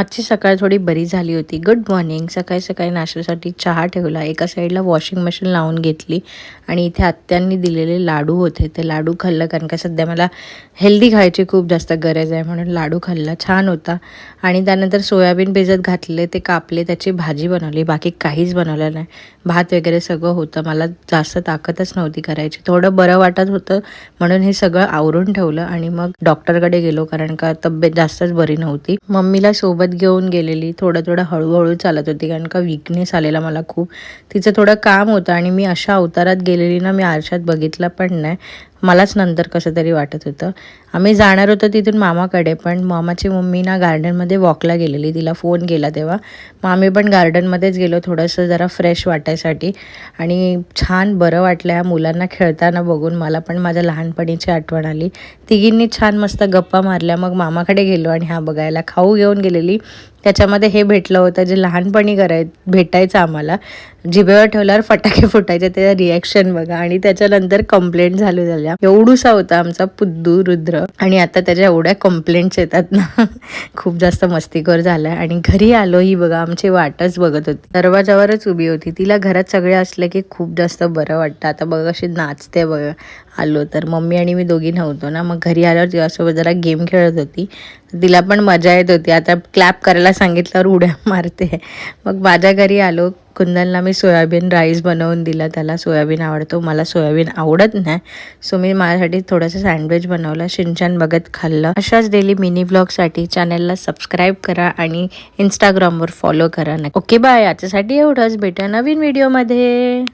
आजची सकाळ थोडी बरी झाली होती. Good morning. सकाळी सकाळी नाश्त्यासाठी चहा ठेवला, एका साईडला वॉशिंग मशीन लावून घेतली आणि इथे आत्यांनी दिलेले लाडू होते, ते लाडू खाल्लं कारण का सध्या मला हेल्दी खायची खूप जास्त गरज आहे, म्हणून लाडू खाल्ला. छान होता. आणि त्यानंतर सोयाबीन भिजत घातले, ते कापले, त्याची भाजी बनवली. बाकी काहीच बनवलं नाही. भात वगैरे सगळं होतं. मला जास्त ताकदच नव्हती करायची. थोडं बरं वाटत होतं म्हणून हे सगळं आवरून ठेवलं आणि मग डॉक्टरकडे गेलो कारण का तब्येत जास्तच बरी नव्हती. मम्मीला सोबत घेऊन गेलेली. थोडं थोडं हळूहळू चालत होती कारण का वीकनेस आलेला मला खूप. तिचं थोडं काम होतं आणि मी अशा अवतारात गेलेली ना, मी आरशात बघितलं पण नाही. मलाच नंतर कसं तरी वाटत होतं. आम्ही जाणार होतो तिथून मामाकडे, पण मामाची मम्मी ना गार्डनमध्ये वॉकला गेलेली. तिला फोन केला तेव्हा मग आम्ही पण गार्डनमध्येच गेलो थोडंसं जरा फ्रेश वाटायसाठी. आणि छान बरं वाटलं ह्या मुलांना खेळताना बघून. मला पण माझ्या लहानपणीची आठवण आली. तिघींनी छान मस्त गप्पा मारल्या. मग मामाकडे गेलो आणि हा बघायला खाऊ घेऊन गेलेली. त्याच्यामध्ये हे भेटलं होतं जे लहानपणी भेटायचं आम्हाला. जिभेवर ठेवल्यावर फटाके फुटायचे, त्याचं रिॲक्शन बघा. आणि त्याच्यानंतर कंप्लेंट झाल्या. एवढूसा होता आमचा पुद्दू रुद्र आणि आता त्याच्या एवढ्या कंप्लेंट्स येतात ना. खूप जास्त मस्तीखोर झालाय. आणि घरी आलो, ही बघा आमची वाटच बघत होती, दरवाजावरच उभी होती. तिला घरात सगळे असले की खूप जास्त बरं वाटतं. आता बघा अशी नाचते बघा. आलो तर मम्मी आणि मी दोघी नव्हतो ना, मग घरी आल्यावर तिच्यासोबत जरा गेम खेळत होती. तिला पण मजा येत होती. आता क्लॅप करायला सांगितल्यावर उड्या मारते. मग माझ्या घरी आलो. कुंदनला मी सोयाबीन राईस बनवून दिला. त्याला सोयाबीन आवडतो, मला सोयाबीन आवडत नाही. सो मी माझ्यासाठी थोडंसं सँडविच बनवलं. शिनचॅन बघत खाल्लं. अशाच डेली मिनी ब्लॉगसाठी चॅनलला सबस्क्राईब करा आणि इंस्टाग्रामवर फॉलो करा. Okay bye. याच्यासाठी एवढंच. भेटा नवीन व्हिडिओमध्ये.